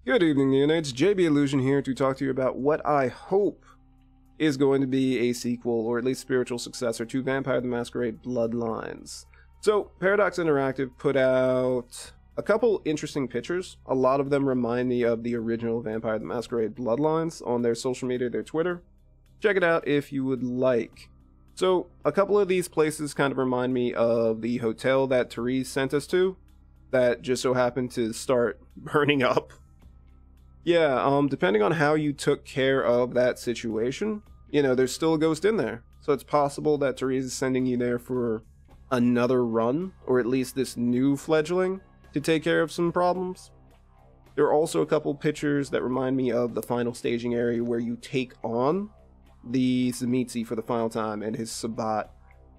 Good evening, Neonates. JB Illusion here to talk to you about what I hope is going to be a sequel, or at least spiritual successor, to Vampire the Masquerade Bloodlines. So, Paradox Interactive put out a couple interesting pictures. A lot of them remind me of the original Vampire the Masquerade Bloodlines on their social media, their Twitter. Check it out if you would like. So, a couple of these places kind of remind me of the hotel that Therese sent us to, that just so happened to start burning up. Yeah, depending on how you took care of that situation, you know, there's still a ghost in there. So it's possible that Therese is sending you there for another run, or at least this new fledgling, to take care of some problems. There are also a couple pictures that remind me of the final staging area where you take on the Tzimisce for the final time and his Sabbat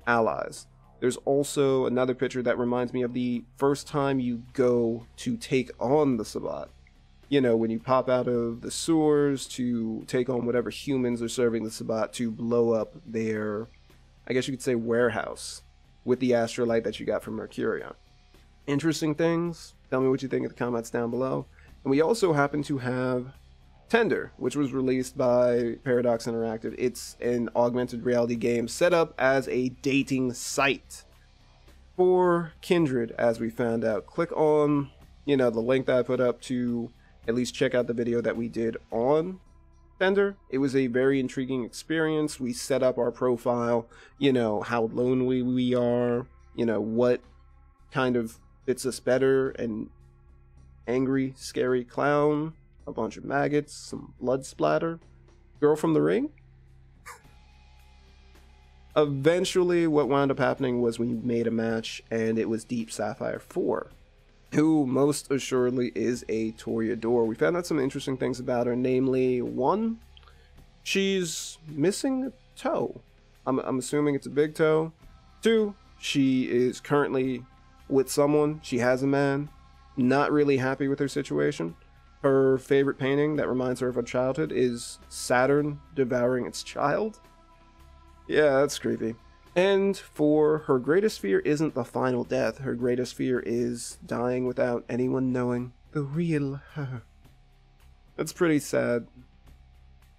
allies. There's also another picture that reminds me of the first time you go to take on the Sabbat. You know, when you pop out of the sewers to take on whatever humans are serving the Sabbat to blow up their, I guess you could say, warehouse with the astrolite that you got from Mercurion. Interesting things. Tell me what you think in the comments down below. And we also happen to have Tender, which was released by Paradox Interactive. It's an augmented reality game set up as a dating site for Kindred, as we found out. Click on, you know, the link that I put up to at least check out the video that we did on Tender. It was a very intriguing experience. We set up our profile, you know, how lonely we are, you know, what kind of fits us better, an angry, scary clown, a bunch of maggots, some blood splatter, girl from the ring. Eventually, what wound up happening was we made a match, and it was Deep Sapphire 4. Who most assuredly is a Toreador. We found out some interesting things about her, namely, one, she's missing a toe. I'm assuming it's a big toe. Two, she is currently with someone. She has a man. Not really happy with her situation. Her favorite painting that reminds her of her childhood is Saturn devouring its child. Yeah, that's creepy. And for her greatest fear isn't the final death. Her greatest fear is dying without anyone knowing the real her. That's pretty sad.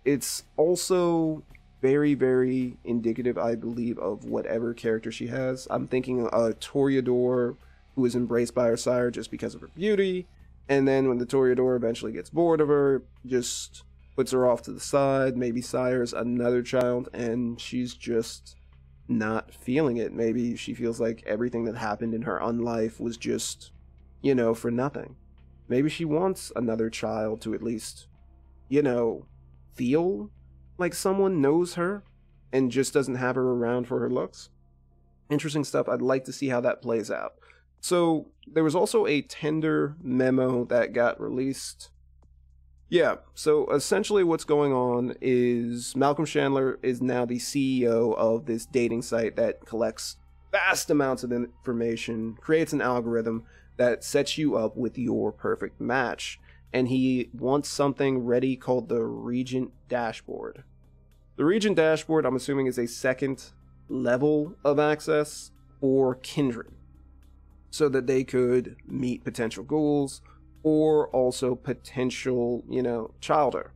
It's also very, very indicative, I believe, of whatever character she has. I'm thinking a Toreador who is embraced by her sire just because of her beauty. And then when the Toreador eventually gets bored of her, just puts her off to the side, maybe sires another child, and she's just not feeling it. Maybe she feels like everything that happened in her unlife was just, you know, for nothing. Maybe she wants another child to at least, you know, feel like someone knows her and just doesn't have her around for her looks. Interesting stuff. I'd like to see how that plays out. So there was also a Tender memo that got released. Yeah, so essentially what's going on is Malcolm Chandler is now the CEO of this dating site that collects vast amounts of information, creates an algorithm that sets you up with your perfect match. And he wants something ready called the Regent Dashboard. The Regent Dashboard, I'm assuming, is a second level of access for Kindred, so that they could meet potential goals, or also potential, you know, childer.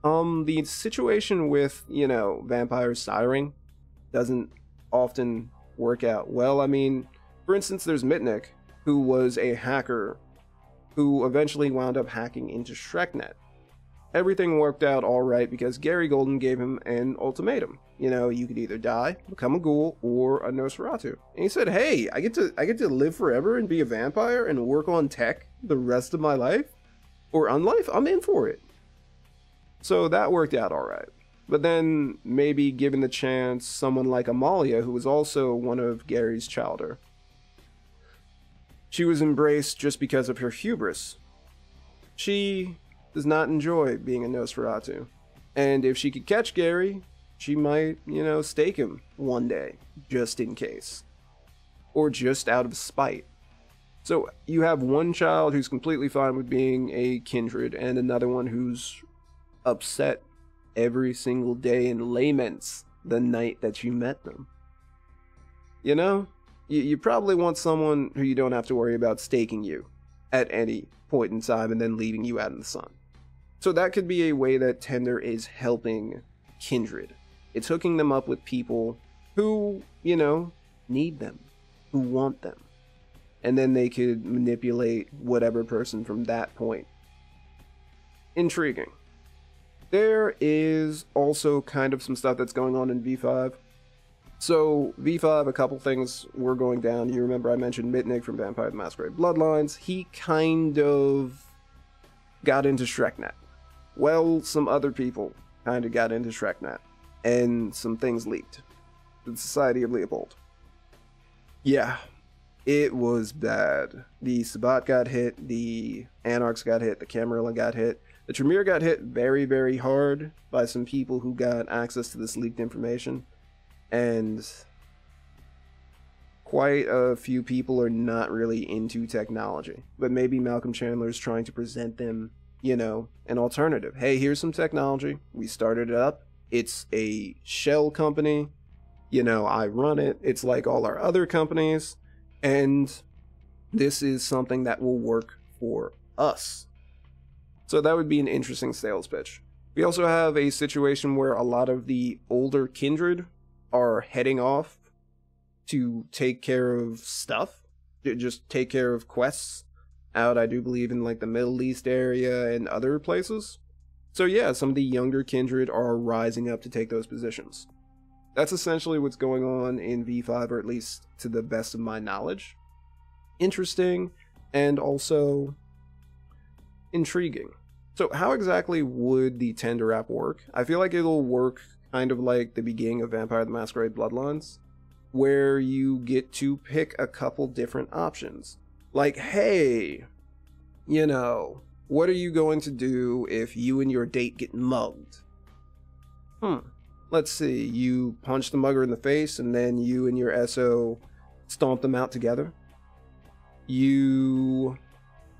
The situation with, you know, vampires siring doesn't often work out well. I mean, for instance, there's Mitnick, who was a hacker who eventually wound up hacking into ShrekNet. Everything worked out all right because Gary Golden gave him an ultimatum. You know, you could either die, become a ghoul, or a Nosferatu. And he said, hey, I get to live forever and be a vampire and work on tech the rest of my life? Or unlife? I'm in for it. So that worked out all right. But then, maybe given the chance, someone like Amalia, who was also one of Gary's childer, she was embraced just because of her hubris. She does not enjoy being a Nosferatu. And if she could catch Gary, she might, you know, stake him one day, just in case. Or just out of spite. So you have one child who's completely fine with being a kindred, and another one who's upset every single day and laments the night that you met them. You know, You probably want someone who you don't have to worry about staking you at any point in time and then leaving you out in the sun. So that could be a way that Tender is helping Kindred. It's hooking them up with people who, you know, need them, who want them. And then they could manipulate whatever person from that point. Intriguing. There is also kind of some stuff that's going on in V5. So, V5, a couple things were going down. You remember I mentioned Mitnick from Vampire the Masquerade Bloodlines. He kind of got into Shreknet. Well, some other people kind of got into Shreknet. And some things leaked. The Society of Leopold. Yeah, it was bad. The Sabbat got hit, the Anarchs got hit, the Camarilla got hit. The Tremere got hit very, very hard by some people who got access to this leaked information. And quite a few people are not really into technology. But maybe Malcolm Chandler is trying to present them, you know, an alternative. Hey, here's some technology. We started it up. It's a shell company. You know, I run it. It's like all our other companies. And this is something that will work for us. So that would be an interesting sales pitch. We also have a situation where a lot of the older Kindred are heading off to take care of stuff, just take care of quests out, I do believe, in like the Middle East area and other places. So yeah, some of the younger Kindred are rising up to take those positions. That's essentially what's going on in V5, or at least to the best of my knowledge. Interesting, and also intriguing. So how exactly would the Tender app work? I feel like it'll work kind of like the beginning of Vampire the Masquerade Bloodlines, where you get to pick a couple different options. Like, hey, you know, what are you going to do if you and your date get mugged? Let's see, you punch the mugger in the face and then you and your SO stomp them out together. You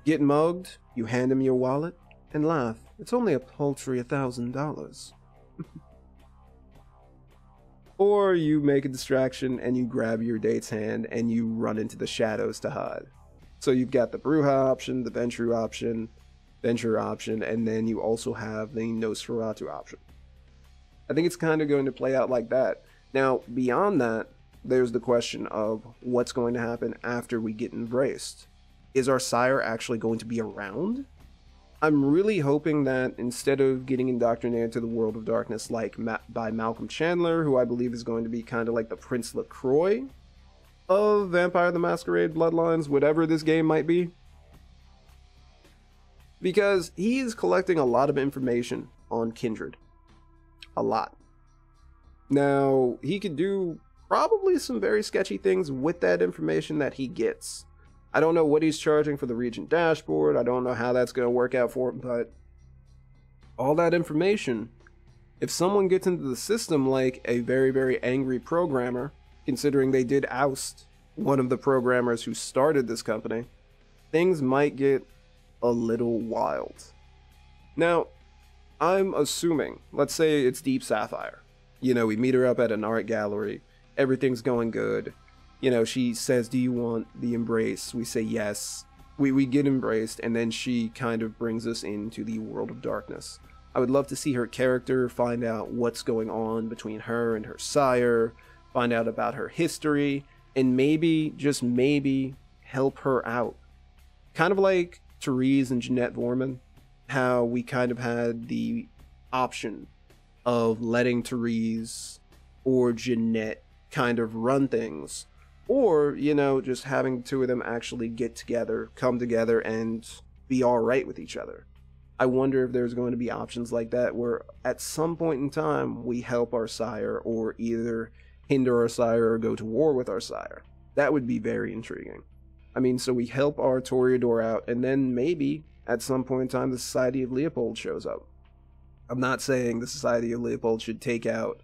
get mugged, you hand him your wallet, and laugh. It's only a paltry $1,000. Or you make a distraction and you grab your date's hand and you run into the shadows to hide. So you've got the Bruja option, the Venture option, and then you also have the Nosferatu option. I think it's kind of going to play out like that. Now, beyond that, there's the question of what's going to happen after we get embraced. Is our sire actually going to be around? I'm really hoping that instead of getting indoctrinated to the world of darkness like by Malcolm Chandler, who I believe is going to be kind of like the Prince LaCroix of Vampire the Masquerade Bloodlines, whatever this game might be, because he is collecting a lot of information on Kindred. A lot. Now, he could do probably some very sketchy things with that information that he gets. I don't know what he's charging for the region dashboard. I don't know how that's going to work out for him, but all that information, if someone gets into the system like a very, very angry programmer, considering they did oust one of the programmers who started this company, things might get a little wild. Now, I'm assuming, let's say it's Deep Sapphire. You know, we meet her up at an art gallery. Everything's going good. You know, she says, do you want the embrace? We say yes. We get embraced, and then she kind of brings us into the world of darkness. I would love to see her character, find out what's going on between her and her sire, find out about her history, and maybe, just maybe, help her out. Kind of like Therese and Jeanette Vorman, how we kind of had the option of letting Therese or Jeanette kind of run things, or, you know, just having the two of them actually get together, come together, and be all right with each other. I wonder if there's going to be options like that where at some point in time we help our sire, or either hinder our sire or go to war with our sire. That would be very intriguing. I mean, so we help our Toreador out, and then maybe at some point in time the Society of Leopold shows up. I'm not saying the Society of Leopold should take out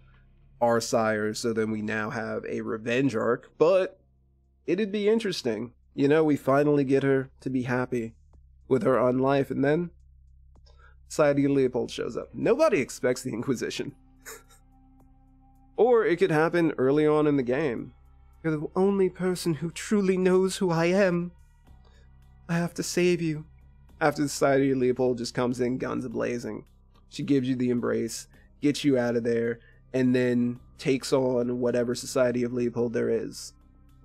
our sire so then we now have a revenge arc, but it'd be interesting. You know, we finally get her to be happy with her own life, and then Society of Leopold shows up. Nobody expects the Inquisition. Or it could happen early on in the game. You're the only person who truly knows who I am. I have to save you. After the Society of Leopold just comes in, guns a-blazing. She gives you the embrace, gets you out of there, and then takes on whatever Society of Leopold there is.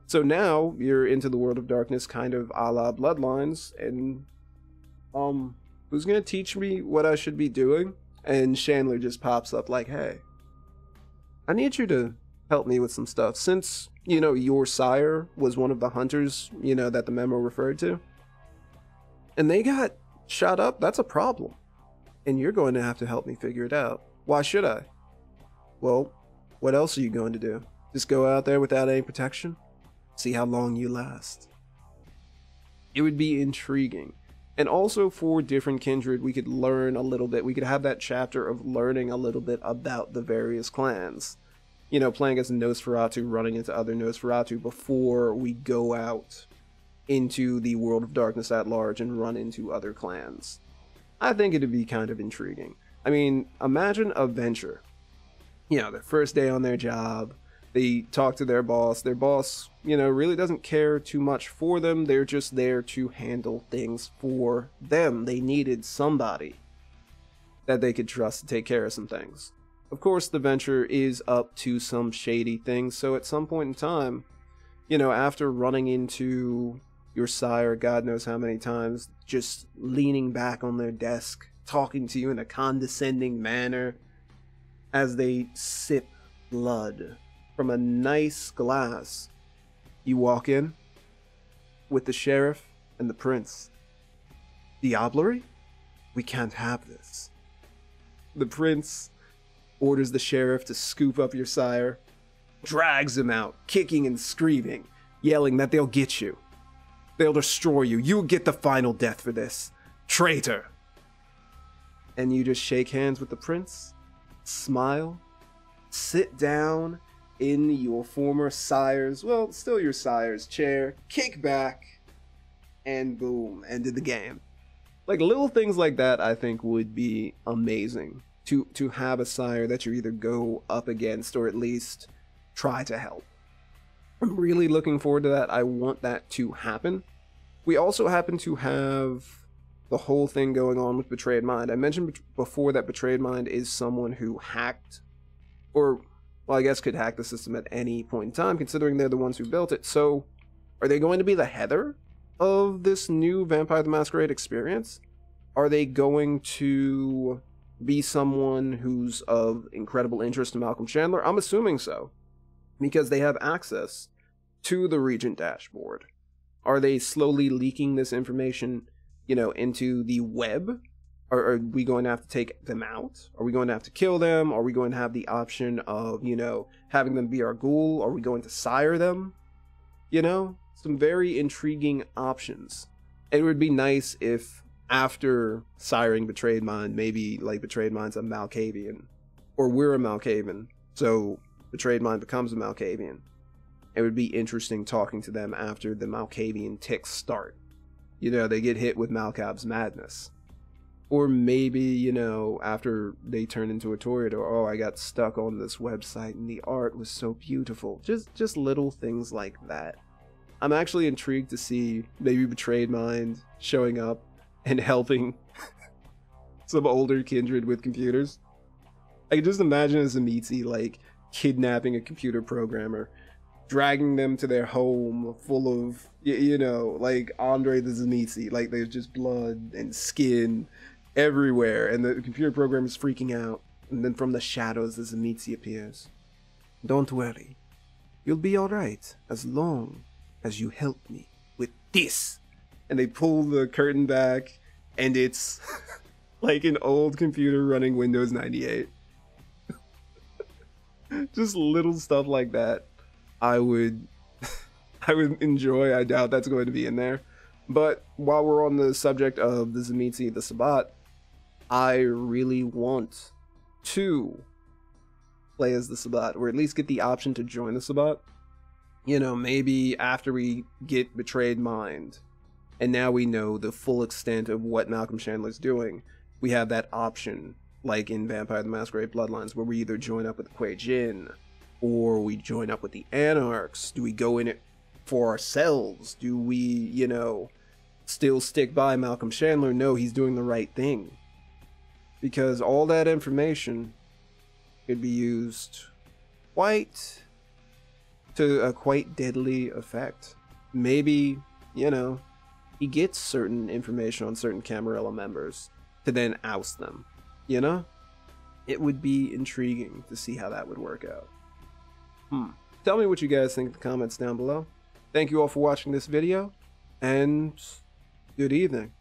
So now, you're into the world of darkness, kind of a la Bloodlines, and, who's gonna teach me what I should be doing? And Chandler just pops up like, hey, I need you to help me with some stuff. Since, you know, your sire was one of the hunters, you know, that the memo referred to, and they got shot up, that's a problem. And you're going to have to help me figure it out. Why should I? Well, what else are you going to do? Just go out there without any protection? See how long you last. It would be intriguing. And also for different kindred, we could learn a little bit. We could have that chapter of learning a little bit about the various clans. You know, playing as a Nosferatu, running into other Nosferatu before we go out into the world of darkness at large and run into other clans. I think it'd be kind of intriguing. I mean, imagine a venture. You know, their first day on their job, they talk to their boss. Their boss, you know, really doesn't care too much for them. They're just there to handle things for them. They needed somebody that they could trust to take care of some things. Of course, the venture is up to some shady things, so at some point in time, you know, after running into your sire, God knows how many times, just leaning back on their desk, talking to you in a condescending manner as they sip blood from a nice glass, you walk in with the sheriff and the prince. Diablerie? We can't have this. The prince orders the sheriff to scoop up your sire, drags him out, kicking and screaming, yelling that they'll get you. They'll destroy you. You'll get the final death for this. Traitor! And you just shake hands with the prince, smile, sit down in your former sire's, well, still your sire's chair, kick back, and boom, ended the game. Like, little things like that I think would be amazing to have a sire that you either go up against or at least try to help. I'm really looking forward to that. I want that to happen. We also happen to have the whole thing going on with Betrayed Mind. I mentioned before that Betrayed Mind is someone who hacked, or, well, I guess could hack the system at any point in time, considering they're the ones who built it. So, are they going to be the Heather of this new Vampire the Masquerade experience? Are they going to be someone who's of incredible interest to Malcolm Chandler? I'm assuming so, because they have access to the Regent dashboard. Are they slowly leaking this information, you know, into the web? Are we going to have to take them out? Are we going to have to kill them? Are we going to have the option of, you know, having them be our ghoul? Are we going to sire them? You know, some very intriguing options. It would be nice if after siring Betrayed Mind, maybe like Betrayed Mind's a Malkavian, or we're a Malkavian, so Betrayed Mind becomes a Malkavian. It would be interesting talking to them after the Malkavian ticks start. You know, they get hit with Malkab's madness. Or maybe, you know, after they turn into a Toreador, oh, I got stuck on this website and the art was so beautiful. Just little things like that. I'm actually intrigued to see maybe Betrayed Mind showing up and helping some older kindred with computers. I can just imagine a Zemitzi, like, kidnapping a computer programmer, dragging them to their home full of, you know, like Andre the Zemitzi, like there's just blood and skin everywhere, and the computer program is freaking out, and then from the shadows the Zemitzi appears. Don't worry, you'll be alright as long as you help me with this. And they pull the curtain back, and it's like an old computer running Windows 98. Just little stuff like that I would enjoy. I doubt that's going to be in there. But while we're on the subject of the Zemitzi, the Sabbat, I really want to play as the Sabbat, or at least get the option to join the Sabbat. You know, maybe after we get Betrayed Mind, and now we know the full extent of what Malcolm Chandler's doing, we have that option, like in Vampire the Masquerade Bloodlines, where we either join up with Kuei Jin, Or we join up with the Anarchs? Do we go in it for ourselves? Do we, you know, still stick by Malcolm Chandler? No, he's doing the right thing. Because all that information could be used to a quite deadly effect. Maybe, you know, he gets certain information on certain Camarilla members to then oust them, you know? It would be intriguing to see how that would work out. Tell me what you guys think in the comments down below. Thank you all for watching this video, and good evening.